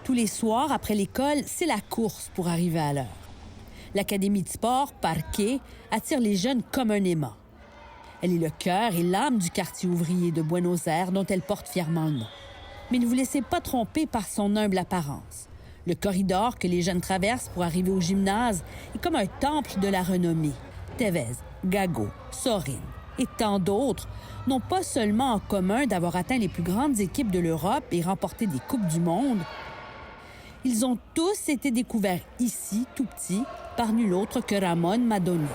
Tous les soirs, après l'école, c'est la course pour arriver à l'heure. L'Académie de sport, Parque, attire les jeunes comme un aimant. Elle est le cœur et l'âme du quartier ouvrier de Buenos Aires dont elle porte fièrement le nom. Mais ne vous laissez pas tromper par son humble apparence. Le corridor que les jeunes traversent pour arriver au gymnase est comme un temple de la renommée. Tevez, Gago, Sorin et tant d'autres n'ont pas seulement en commun d'avoir atteint les plus grandes équipes de l'Europe et remporté des Coupes du monde. Ils ont tous été découverts ici, tout petits, par nul autre que Ramon Madoni.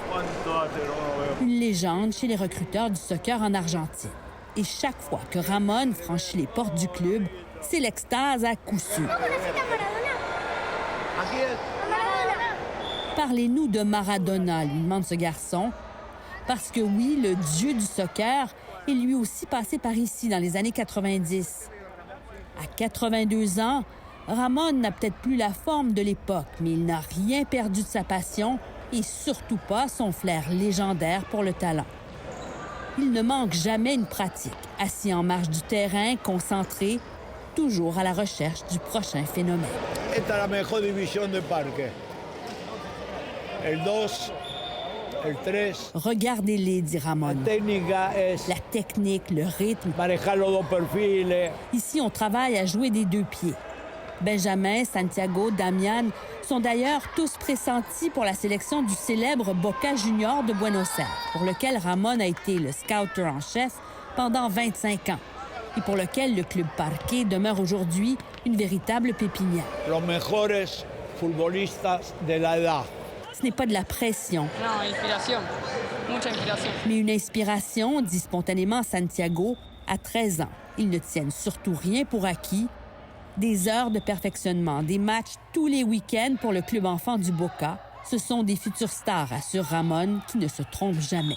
Une légende chez les recruteurs du soccer en Argentine. Et chaque fois que Ramon franchit les portes du club, c'est l'extase à coup sûr. Parlez-nous de Maradona, lui demande ce garçon. Parce que oui, le dieu du soccer est lui aussi passé par ici dans les années 90. À 82 ans, Ramon n'a peut-être plus la forme de l'époque, mais il n'a rien perdu de sa passion et surtout pas son flair légendaire pour le talent. Il ne manque jamais une pratique, assis en marge du terrain, concentré, toujours à la recherche du prochain phénomène. Esta es la mejor división de Parque. El 2, el 3. Regardez-les, dit Ramon. La technique, le rythme. Manejar los dos perfiles. Ici, on travaille à jouer des deux pieds. Benjamin, Santiago, Damian sont d'ailleurs tous pressentis pour la sélection du célèbre Boca Junior de Buenos Aires, pour lequel Ramon a été le scouter en chef pendant 25 ans et pour lequel le club Parque demeure aujourd'hui une véritable pépinière. Los mejores futbolistas de la edad. Ce n'est pas de la pression. Non, inspiration. Mucha inspiration. Mais une inspiration, dit spontanément Santiago, à 13 ans. Ils ne tiennent surtout rien pour acquis. Des heures de perfectionnement, des matchs tous les week-ends pour le club enfant du Boca. Ce sont des futurs stars, assure Ramon, qui ne se trompe jamais.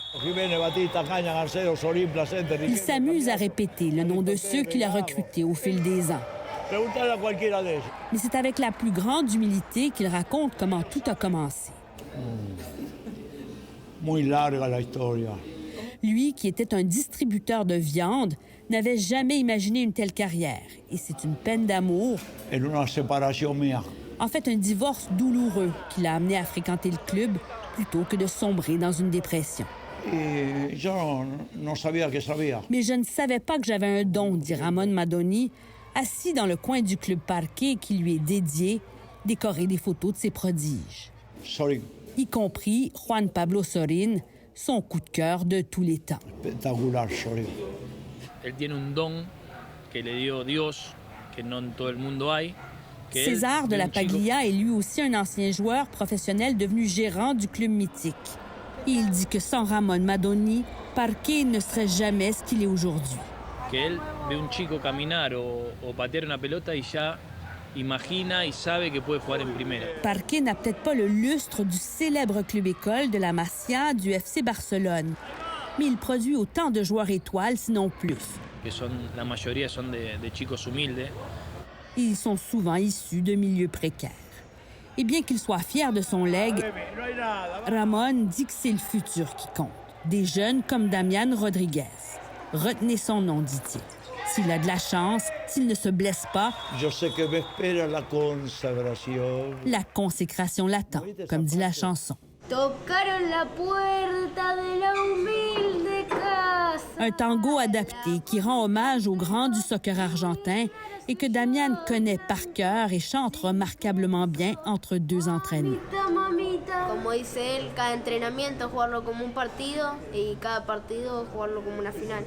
Il s'amuse à répéter le nom de ceux qu'il a recrutés au fil des ans. Mais c'est avec la plus grande humilité qu'il raconte comment tout a commencé. Muy larga la historia. Lui, qui était un distributeur de viande, n'avait jamais imaginé une telle carrière. Et c'est une peine d'amour. En una separación mía. En fait, un divorce douloureux qui l'a amené à fréquenter le club plutôt que de sombrer dans une dépression. Y yo no sabía que sabía. Mais je ne savais pas que j'avais un don, dit Ramon Madoni, assis dans le coin du club Parque qui lui est dédié, décoré des photos de ses prodiges. Sorin. Y compris Juan Pablo Sorin, son coup de cœur de tous les temps. Espectacular, Sorin. Él tiene un don que le dio Dios, que no en todo el mundo hay. César de la Paglia est lui aussi un ancien joueur professionnel devenu gérant du club mythique. Et il dit que sans Ramon Madoni, Parque ne serait jamais ce qu'il est aujourd'hui. Que él ve un chico caminar o patear una pelota y ya imagina y sabe que puede jugar en primera. Parque n'a peut-être pas le lustre du célèbre club-école de la Masia du FC Barcelone, mais il produit autant de joueurs étoiles, sinon plus. La mayoría son de chicos humildes. Et ils sont souvent issus de milieux précaires. Et bien qu'il soit fier de son legs, Ramon dit que c'est le futur qui compte. Des jeunes comme Damian Rodriguez. Retenez son nom, dit-il. S'il a de la chance, s'il ne se blesse pas, Je sais que me espera la consagración. la consécration l'attend, comme dit la chanson. Tocaron la puerta de la humilde casa. Un tango adapté qui rend hommage aux grands du soccer argentin et que Damian connaît par cœur et chante remarquablement bien entre deux entraînements. Como dice él, cada entrenamiento jugarlo como un partido y cada partido jugarlo como una final.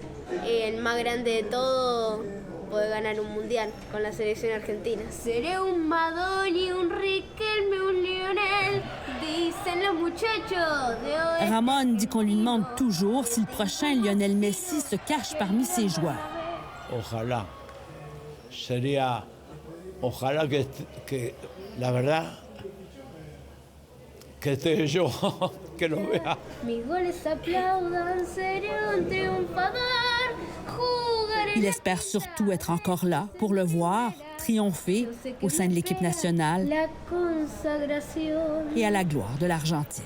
El más grande de todo puede ganar un mundial con la selección argentina. Seré un Madoni, un Riquelme, un Lionel, dicen los muchachos de hoy. Ramon dit qu'on lui demande toujours si le prochain Lionel Messi se cache parmi ses joueurs. Ojalá. Ojalá que la verdad, que esté yo, que lo vea. Mis goles aplaudan, seré un triunfador. Il espère surtout être encore là pour le voir triompher au sein de l'équipe nationale La consagración. et à la gloire de l'Argentine.